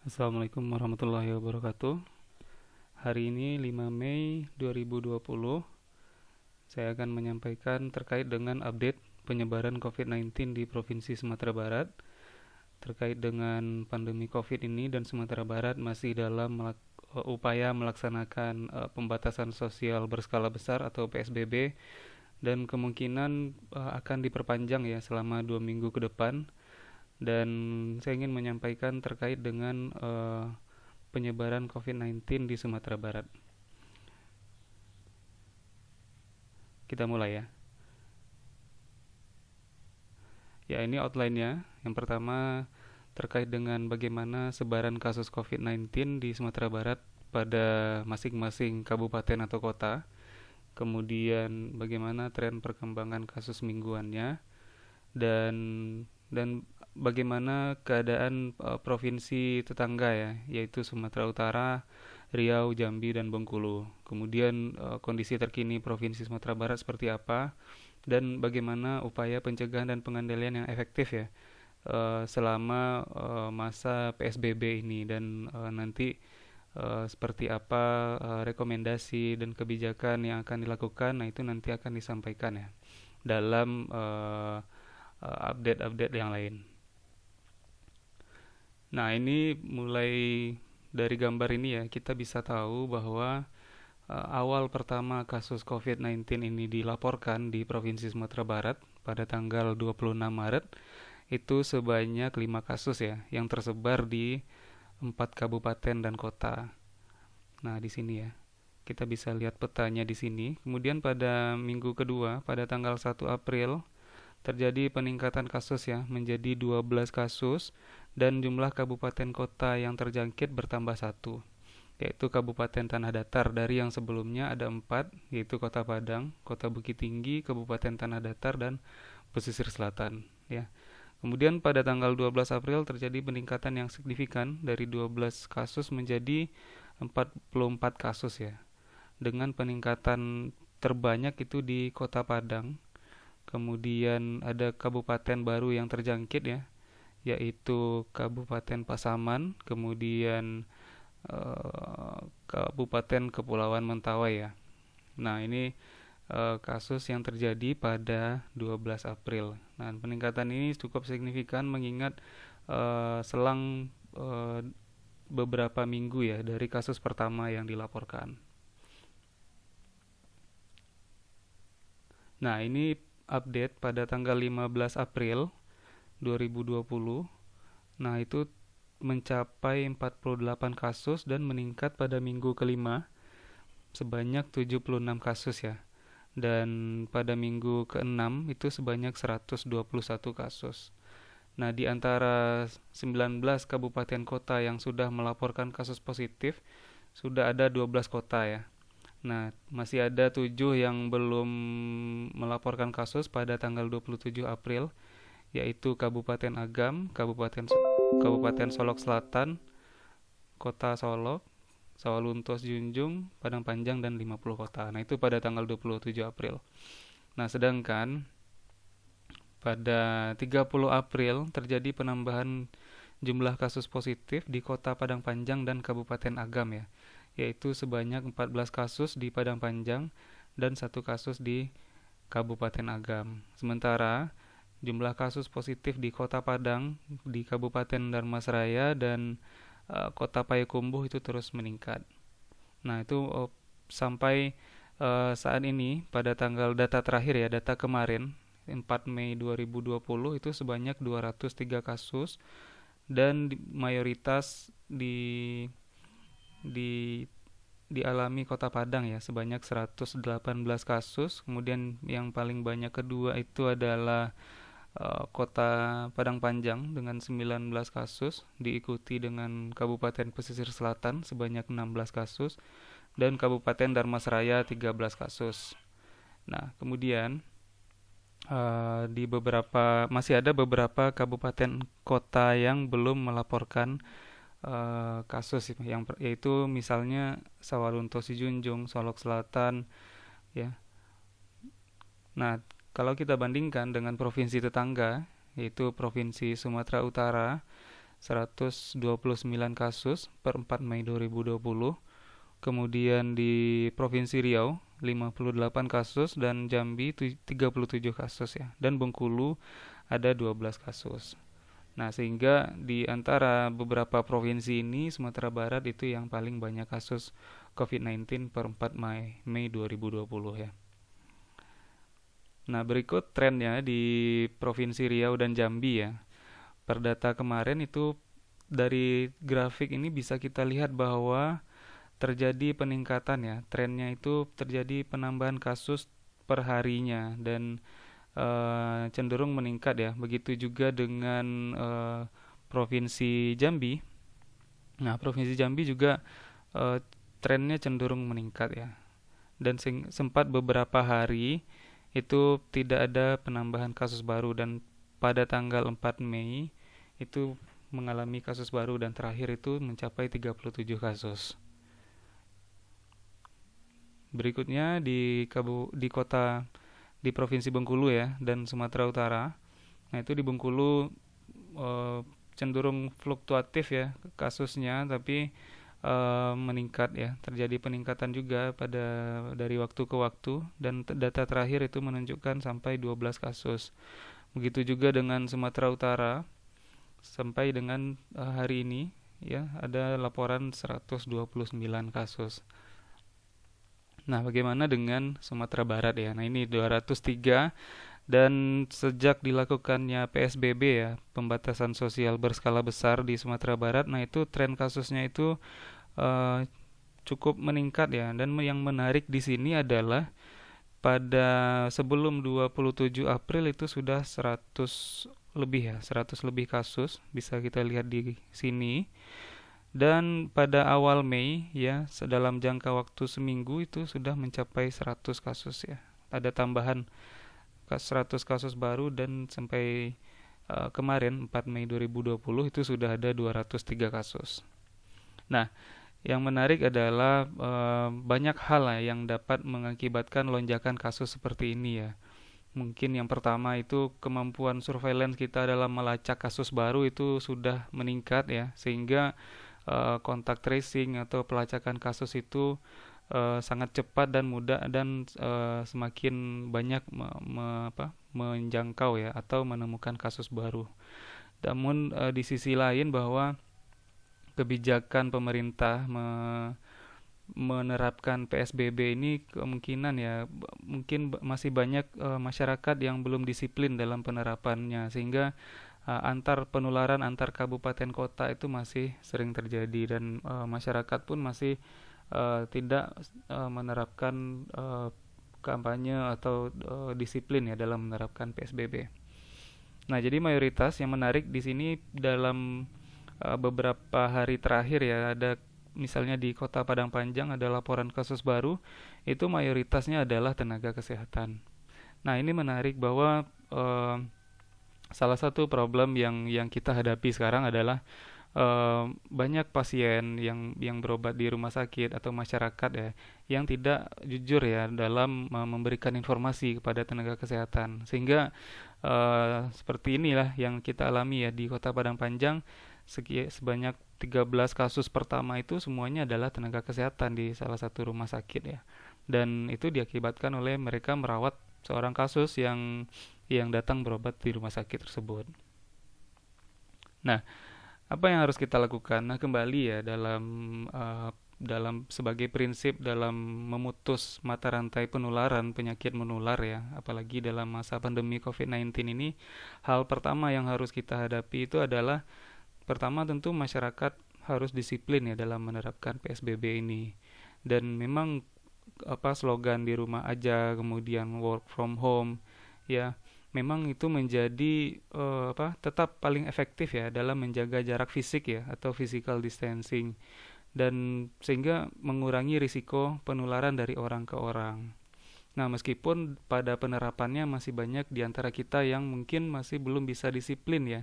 Assalamualaikum warahmatullahi wabarakatuh. Hari ini 5 Mei 2020, saya akan menyampaikan terkait dengan update penyebaran COVID-19 di Provinsi Sumatera Barat. Terkait dengan pandemi COVID ini dan Sumatera Barat masih dalam upaya melaksanakan pembatasan sosial berskala besar atau PSBB, dan kemungkinan akan diperpanjang ya selama 2 minggu ke depan. Dan saya ingin menyampaikan terkait dengan penyebaran COVID-19 di Sumatera Barat. Kita mulai ya. Ya, ini outline-nya. Yang pertama terkait dengan bagaimana sebaran kasus COVID-19 di Sumatera Barat pada masing-masing kabupaten atau kota. Kemudian bagaimana tren perkembangan kasus mingguannya, dan bagaimana keadaan provinsi tetangga ya, yaitu Sumatera Utara, Riau, Jambi, dan Bengkulu. Kemudian kondisi terkini Provinsi Sumatera Barat seperti apa, dan bagaimana upaya pencegahan dan pengendalian yang efektif ya selama masa PSBB ini, dan nanti seperti apa rekomendasi dan kebijakan yang akan dilakukan. Nah, itu nanti akan disampaikan ya dalam update-update yang lain. Nah, ini mulai dari gambar ini ya, kita bisa tahu bahwa awal pertama kasus COVID-19 ini dilaporkan di Provinsi Sumatera Barat pada tanggal 26 Maret itu sebanyak 5 kasus ya, yang tersebar di 4 kabupaten dan kota. Nah, di sini ya, kita bisa lihat petanya di sini. Kemudian pada minggu kedua, pada tanggal 1 April, terjadi peningkatan kasus ya menjadi 12 kasus, dan jumlah kabupaten kota yang terjangkit bertambah satu, yaitu Kabupaten Tanah Datar. Dari yang sebelumnya ada 4, yaitu Kota Padang, Kota Bukit Tinggi, Kabupaten Tanah Datar, dan Pesisir Selatan ya. Kemudian pada tanggal 12 April terjadi peningkatan yang signifikan dari 12 kasus menjadi 44 kasus ya, dengan peningkatan terbanyak itu di Kota Padang. Kemudian ada kabupaten baru yang terjangkit ya, yaitu Kabupaten Pasaman, kemudian Kabupaten Kepulauan Mentawai ya. Nah, ini kasus yang terjadi pada 12 April. Nah, peningkatan ini cukup signifikan mengingat selang beberapa minggu ya dari kasus pertama yang dilaporkan. Nah, ini update pada tanggal 15 April 2020. Nah, itu mencapai 48 kasus dan meningkat pada minggu kelima sebanyak 76 kasus ya. Dan pada minggu ke-6 itu sebanyak 121 kasus. Nah, di antara 19 kabupaten kota yang sudah melaporkan kasus positif, sudah ada 12 kota ya. Nah, masih ada 7 yang belum melaporkan kasus pada tanggal 27 April, yaitu Kabupaten Agam, Kabupaten Solok Selatan, Kota Solok, Sawalunto, Junjung, Padang Panjang, dan 50 kota. Nah, itu pada tanggal 27 April. Nah, sedangkan pada 30 April terjadi penambahan jumlah kasus positif di Kota Padang Panjang dan Kabupaten Agam ya, yaitu sebanyak 14 kasus di Padang Panjang dan 1 kasus di Kabupaten Agam. Sementara jumlah kasus positif di Kota Padang, di Kabupaten Dharmasraya, dan Kota Payakumbuh itu terus meningkat. Nah, itu sampai saat ini pada tanggal data terakhir ya, data kemarin 4 Mei 2020 itu sebanyak 203 kasus, dan mayoritas di dialami Kota Padang ya, sebanyak 118 kasus. Kemudian yang paling banyak kedua itu adalah Kota Padang Panjang dengan 19 kasus, diikuti dengan Kabupaten Pesisir Selatan sebanyak 16 kasus, dan Kabupaten Dharmasraya 13 kasus. Nah, kemudian di masih ada beberapa kabupaten kota yang belum melaporkan kasus, yaitu misalnya Sawalunto Sijunjung, Solok Selatan ya. Nah, kalau kita bandingkan dengan provinsi tetangga, yaitu Provinsi Sumatera Utara, 129 kasus per 4 Mei 2020. Kemudian di Provinsi Riau 58 kasus dan Jambi 37 kasus ya. Dan Bengkulu ada 12 kasus. Nah, sehingga di antara beberapa provinsi ini Sumatera Barat itu yang paling banyak kasus COVID-19 per 4 Mei 2020 ya. Nah, berikut trennya di Provinsi Riau dan Jambi ya. Per data kemarin itu dari grafik ini bisa kita lihat bahwa terjadi peningkatan ya. Trennya itu terjadi penambahan kasus per harinya dan cenderung meningkat ya. Begitu juga dengan Provinsi Jambi. Nah, Provinsi Jambi juga eh, trennya cenderung meningkat ya. Dan sempat beberapa hari itu tidak ada penambahan kasus baru dan pada tanggal 4 Mei itu mengalami kasus baru dan terakhir itu mencapai 37 kasus. Berikutnya di kota di Provinsi Bengkulu ya dan Sumatera Utara. Nah, itu di Bengkulu eh, cenderung fluktuatif ya kasusnya tapi meningkat ya. Terjadi peningkatan juga dari waktu ke waktu dan data terakhir itu menunjukkan sampai 12 kasus. Begitu juga dengan Sumatera Utara sampai dengan hari ini ya ada laporan 129 kasus. Nah, bagaimana dengan Sumatera Barat ya? Nah, ini 203 dan sejak dilakukannya PSBB ya, pembatasan sosial berskala besar di Sumatera Barat, nah itu tren kasusnya itu eh, cukup meningkat ya. Dan yang menarik di sini adalah pada sebelum 27 April itu sudah 100 lebih ya, 100 lebih kasus bisa kita lihat di sini. Dan pada awal Mei ya, dalam jangka waktu seminggu itu sudah mencapai 100 kasus ya. Ada tambahan 100 kasus baru dan sampai kemarin 4 Mei 2020 itu sudah ada 203 kasus. Nah, yang menarik adalah banyak hal lah yang dapat mengakibatkan lonjakan kasus seperti ini ya. Mungkin yang pertama itu kemampuan surveillance kita dalam melacak kasus baru itu sudah meningkat ya, sehingga kontak tracing atau pelacakan kasus itu sangat cepat dan mudah dan semakin banyak menjangkau ya atau menemukan kasus baru. Namun di sisi lain bahwa kebijakan pemerintah menerapkan PSBB ini kemungkinan ya mungkin masih banyak masyarakat yang belum disiplin dalam penerapannya sehingga antar penularan antar kabupaten kota itu masih sering terjadi dan masyarakat pun masih tidak menerapkan kampanye atau disiplin ya dalam menerapkan PSBB. Nah, jadi mayoritas yang menarik di sini dalam beberapa hari terakhir ya ada misalnya di Kota Padang Panjang ada laporan kasus baru itu mayoritasnya adalah tenaga kesehatan. Nah, ini menarik bahwa salah satu problem yang kita hadapi sekarang adalah banyak pasien yang berobat di rumah sakit atau masyarakat ya yang tidak jujur ya dalam memberikan informasi kepada tenaga kesehatan sehingga seperti inilah yang kita alami ya di Kota Padang Panjang sebanyak 13 kasus pertama itu semuanya adalah tenaga kesehatan di salah satu rumah sakit ya dan itu diakibatkan oleh mereka merawat seorang kasus yang datang berobat di rumah sakit tersebut. Nah, apa yang harus kita lakukan? Nah, kembali ya dalam sebagai prinsip dalam memutus mata rantai penularan penyakit menular ya, apalagi dalam masa pandemi COVID-19 ini, hal pertama yang harus kita hadapi itu adalah pertama tentu masyarakat harus disiplin ya dalam menerapkan PSBB ini. Dan memang slogan di rumah aja, kemudian work from home ya memang itu menjadi tetap paling efektif ya dalam menjaga jarak fisik ya atau physical distancing dan sehingga mengurangi risiko penularan dari orang ke orang. Nah, meskipun pada penerapannya masih banyak di antara kita yang mungkin masih belum bisa disiplin ya.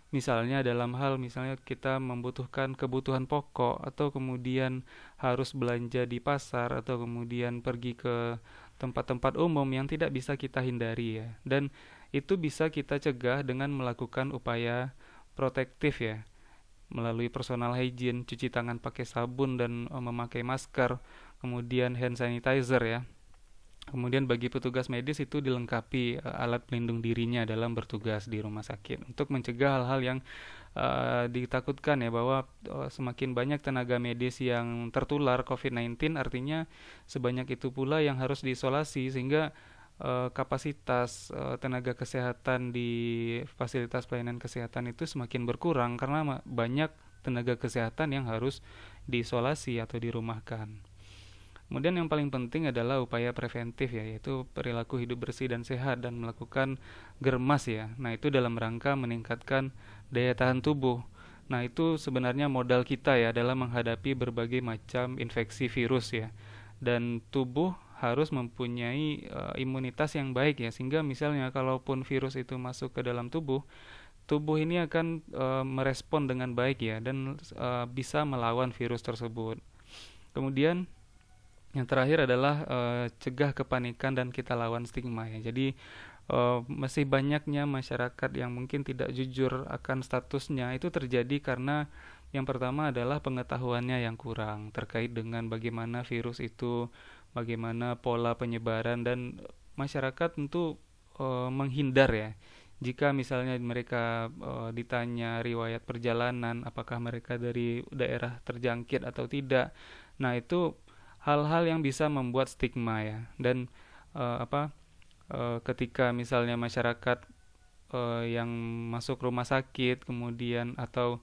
Misalnya dalam hal misalnya kita membutuhkan kebutuhan pokok atau kemudian harus belanja di pasar atau kemudian pergi ke tempat-tempat umum yang tidak bisa kita hindari ya. Dan itu bisa kita cegah dengan melakukan upaya protektif ya. melalui personal hygiene, cuci tangan pakai sabun dan memakai masker, kemudian hand sanitizer ya. Kemudian bagi petugas medis itu dilengkapi alat pelindung dirinya dalam bertugas di rumah sakit untuk mencegah hal-hal yang ditakutkan ya, bahwa semakin banyak tenaga medis yang tertular COVID-19, artinya sebanyak itu pula yang harus diisolasi, sehingga kapasitas tenaga kesehatan di fasilitas pelayanan kesehatan itu semakin berkurang karena banyak tenaga kesehatan yang harus diisolasi atau dirumahkan. Kemudian yang paling penting adalah upaya preventif ya, yaitu perilaku hidup bersih dan sehat dan melakukan germas ya. Nah, itu dalam rangka meningkatkan daya tahan tubuh. Nah, itu sebenarnya modal kita ya dalam menghadapi berbagai macam infeksi virus ya. Dan tubuh harus mempunyai imunitas yang baik ya, sehingga misalnya kalaupun virus itu masuk ke dalam tubuh, tubuh ini akan merespon dengan baik ya, dan bisa melawan virus tersebut. Kemudian yang terakhir adalah cegah kepanikan dan kita lawan stigma ya. Jadi masih banyaknya masyarakat yang mungkin tidak jujur akan statusnya, itu terjadi karena yang pertama adalah pengetahuannya yang kurang terkait dengan bagaimana virus itu, bagaimana pola penyebaran, dan masyarakat tentu menghindar ya. Jika misalnya mereka ditanya riwayat perjalanan, apakah mereka dari daerah terjangkit atau tidak. Nah, itu hal-hal yang bisa membuat stigma ya. Dan ketika misalnya masyarakat yang masuk rumah sakit kemudian atau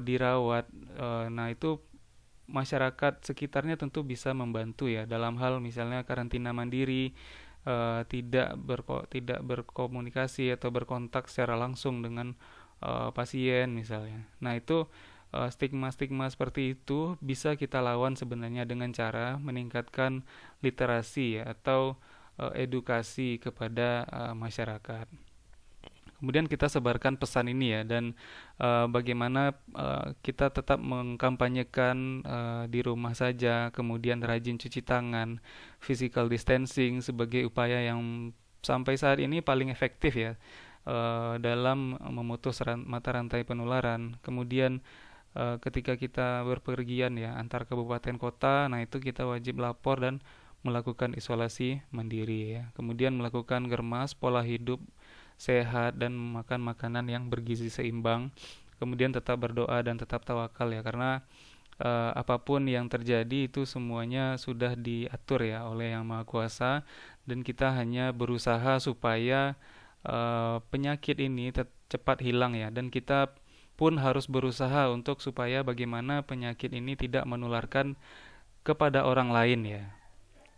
dirawat, nah itu masyarakat sekitarnya tentu bisa membantu ya dalam hal misalnya karantina mandiri, tidak berkomunikasi atau berkontak secara langsung dengan pasien misalnya. Nah, itu stigma-stigma seperti itu bisa kita lawan sebenarnya dengan cara meningkatkan literasi ya, atau edukasi kepada masyarakat. Kemudian kita sebarkan pesan ini ya, dan bagaimana kita tetap mengkampanyekan di rumah saja, kemudian rajin cuci tangan, physical distancing sebagai upaya yang sampai saat ini paling efektif ya dalam memutus mata rantai penularan. Kemudian ketika kita berpergian ya antar kabupaten kota, nah itu kita wajib lapor dan melakukan isolasi mandiri ya. Kemudian melakukan germas, pola hidup sehat, dan makan makanan yang bergizi seimbang. Kemudian tetap berdoa dan tetap tawakal ya, karena apapun yang terjadi itu semuanya sudah diatur ya oleh Yang Maha Kuasa, dan kita hanya berusaha supaya penyakit ini cepat hilang ya, dan kita pun harus berusaha untuk supaya bagaimana penyakit ini tidak menularkan kepada orang lain ya.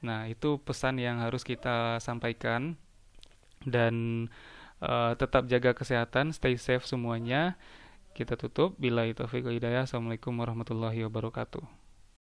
Nah, itu pesan yang harus kita sampaikan, dan tetap jaga kesehatan, stay safe semuanya. Kita tutup. Billahi taufiq wal hidayah. Assalamualaikum warahmatullahi wabarakatuh.